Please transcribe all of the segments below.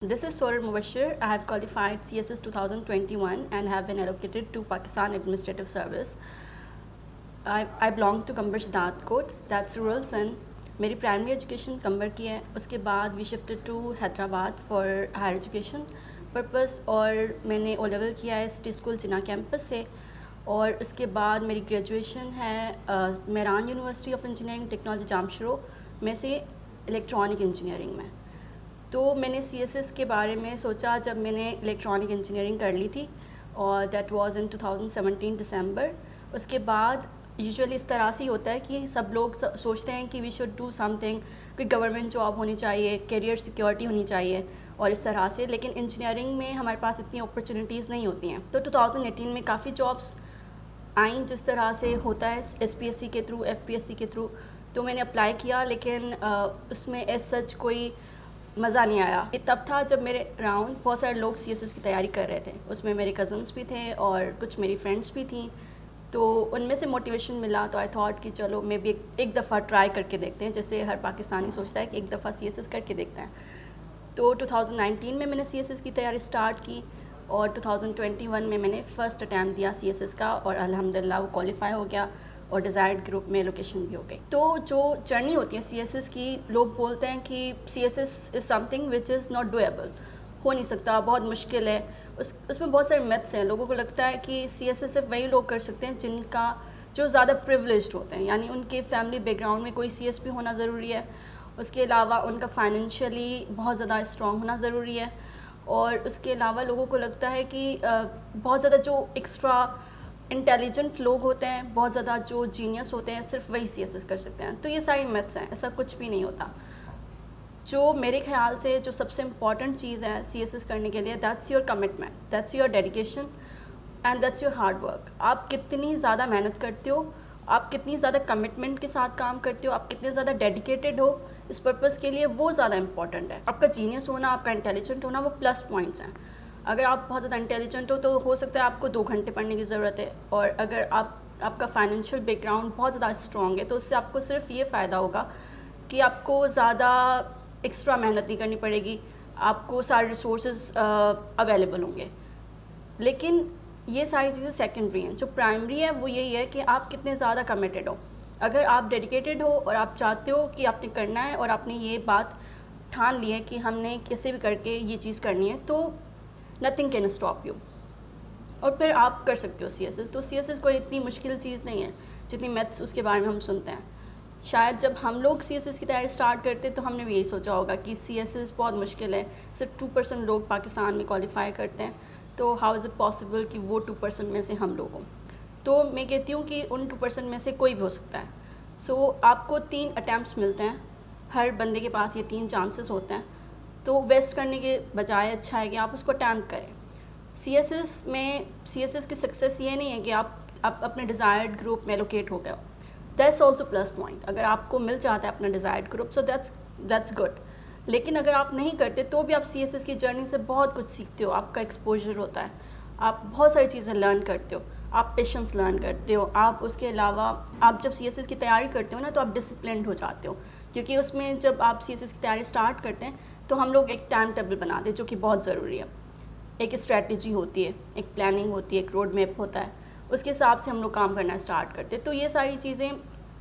This is Sorar Mubashir. I have qualified CSS 2021 and have been allocated to Pakistan Administrative Service. I belong to Kambar Shadad Kot, that's rural Sindh. मेरी primary education Qambar की है. उसके बाद we shifted to Hyderabad for higher education purpose और मैंने O level किया है city school जिना campus से. और उसके बाद मेरी ग्रेजुएशन है Mehran university of engineering technology Jamshoro में से इलेक्ट्रॉनिक इंजीनियरिंग में. तो मैंने CSS के बारे में सोचा जब मैंने इलेक्ट्रॉनिक इंजीनियरिंग कर ली थी और दैट वाज इन 2017 दिसंबर. उसके बाद यूजुअली इस तरह से ही होता है कि सब लोग सोचते हैं कि वी शुड डू समथिंग, कोई गवर्नमेंट जॉब होनी चाहिए, करियर सिक्योरिटी होनी चाहिए और इस तरह से. लेकिन इंजीनियरिंग में हमारे पास इतनी अपॉर्चुनिटीज़ नहीं होती हैं. तो 2018 में काफ़ी जॉब्स आई जिस तरह से होता है SPSC के थ्रू, FPSC के थ्रू. तो मैंने अप्लाई किया लेकिन उसमें एज सच कोई मज़ा नहीं आया. ये तब था जब मेरे राउंड बहुत सारे लोग CSS की तैयारी कर रहे थे. उसमें मेरे कज़न्स भी थे और कुछ मेरी फ्रेंड्स भी थी. तो उनमें से मोटिवेशन मिला तो आई थॉट कि चलो मे बी एक दफ़ा ट्राई करके देखते हैं, जैसे हर पाकिस्तानी सोचता है कि एक दफ़ा CSS करके देखते हैं. तो 2019 में मैंने CSS की तैयारी स्टार्ट की और 2021 में मैंने फ़र्स्ट अटैम्प्ट दिया CSS का और अल्हम्दुलिल्लाह वो क्वालिफाई हो गया और डिज़ायर्ड ग्रुप में लोकेशन भी हो गई. तो जो जर्नी होती है CSS की, लोग बोलते हैं कि CSS is something which is not doable, हो नहीं सकता, बहुत मुश्किल है. उसमें बहुत सारे मैथ्स हैं. लोगों को लगता है कि CSS सिर्फ वही लोग कर सकते हैं जिनका जो ज़्यादा प्रिविलेज्ड होते हैं, यानी उनके फैमिली बैकग्राउंड में कोई CSP होना ज़रूरी है. उसके अलावा उनका फाइनेंशियली बहुत ज़्यादा स्ट्रॉन्ग होना ज़रूरी है. और उसके अलावा लोगों को लगता है कि बहुत ज़्यादा जो एक्स्ट्रा इंटेलिजेंट लोग होते हैं, बहुत ज़्यादा जो जीनियस होते हैं, सिर्फ वही CSS कर सकते हैं. तो ये सारी मैथ्स हैं, ऐसा कुछ भी नहीं होता. जो मेरे ख्याल से जो सबसे इम्पॉर्टेंट चीज़ है CSS करने के लिए, that's your commitment, that's your dedication and that's your hard work. आप कितनी ज़्यादा मेहनत करते हो, आप कितनी ज़्यादा कमिटमेंट के साथ काम करते हो, आप कितने ज़्यादा डेडिकेटेड हो इस पर्पज़ के लिए, वो ज़्यादा इंपॉर्टेंट है. आपका जीनियस होना, आपका इंटेलिजेंट होना, वो प्लस पॉइंट्स हैं. अगर आप बहुत ज़्यादा इंटेलिजेंट हो हो सकता है आपको 2 घंटे पढ़ने की ज़रूरत है. और अगर आपका फाइनेंशियल बैकग्राउंड बहुत ज़्यादा स्ट्रॉन्ग है तो उससे आपको सिर्फ ये फ़ायदा होगा कि आपको ज़्यादा एक्स्ट्रा मेहनत नहीं करनी पड़ेगी, आपको सारे रिसोर्सेज अवेलेबल होंगे. लेकिन ये सारी चीज़ें सेकेंडरी हैं. जो प्राइमरी है वो यही है कि आप कितने ज़्यादा कमिटेड हो. अगर आप डेडिकेटेड हो और आप चाहते हो कि आपने करना है और आपने ये बात ठान ली है कि हमने कैसे भी करके ये चीज़ करनी है, तो नथिंग कैन स्टॉप यू और फिर आप कर सकते हो CSS. तो CSS कोई इतनी मुश्किल चीज़ नहीं है जितनी मैथ्स उसके बारे में हम सुनते हैं. शायद जब हम लोग CSS की तैयारी स्टार्ट करते तो हमने भी यही सोचा होगा कि CSS बहुत मुश्किल है, सिर्फ 2% लोग पाकिस्तान में क्वालिफाई करते हैं, तो हाउ इज़ इट पॉसिबल कि वो 2% में से हम लोग हों. तो मैं कहती हूँ कि उन 2% में से कोई भी हो सकता है. सो आपको 3 अटैम्प्ट्स मिलते हैं, हर बंदे के पास ये 3 चांसेस होते हैं. तो वेस्ट करने के बजाय अच्छा है कि आप उसको अटैम्प्ट करें. CSS की सक्सेस ये नहीं है कि आप अपने डिज़ायर्ड ग्रुप में एलोकेट हो गए हो. That's also plus point. अगर आपको मिल जाता है अपना desired group, so that's good. लेकिन अगर आप नहीं करते तो भी आप CSS की जर्नी से बहुत कुछ सीखते हो. आपका एक्सपोजर होता है, आप बहुत सारी चीज़ें लर्न करते हो, आप पेशेंस लर्न करते हो. आप उसके अलावा आप जब CSS की तैयारी करते हो ना, तो आप डिसिप्लिन्ड हो जाते हो. क्योंकि उसमें जब आप CSS की तैयारी स्टार्ट करते हैं तो हम लोग एक टाइम टेबल बनाते हैं, जो कि बहुत ज़रूरी है. एक स्ट्रेटजी होती है, एक प्लानिंग होती है, एक रोड मैप होता है, उसके हिसाब से हम लोग काम करना स्टार्ट करते हैं. तो ये सारी चीज़ें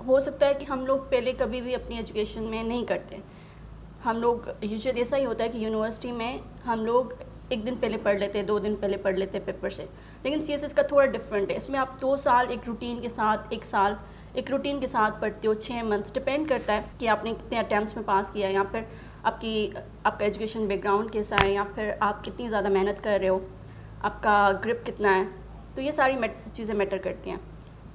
हो सकता है कि हम लोग पहले कभी भी अपनी एजुकेशन में नहीं करते. हम लोग यूजुअली ऐसा ही होता है कि यूनिवर्सिटी में हम लोग एक दिन पहले पढ़ लेते हैं, 2 दिन पहले पढ़ लेते हैं पेपर से. लेकिन CSS का थोड़ा डिफरेंट है. इसमें आप 2 साल एक रूटीन के साथ, 1 साल एक रूटीन के साथ पढ़ते हो, 6 मंथ्स, डिपेंड करता है कि आपने कितने अटैम्प्ट्स में पास किया है, या फिर आपका एजुकेशन बैकग्राउंड कैसा है, या फिर आप कितनी ज़्यादा मेहनत कर रहे हो, आपका ग्रिप कितना है. तो ये सारी चीज़ें मैटर करती हैं.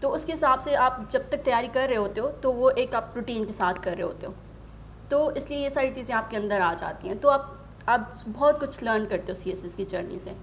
तो उसके हिसाब से आप जब तक तैयारी कर रहे होते हो तो वो एक आप रूटीन के साथ कर रहे होते हो. तो इसलिए ये सारी चीज़ें आपके अंदर आ जाती हैं. तो आप बहुत कुछ लर्न करते हो CSS की जर्नी से.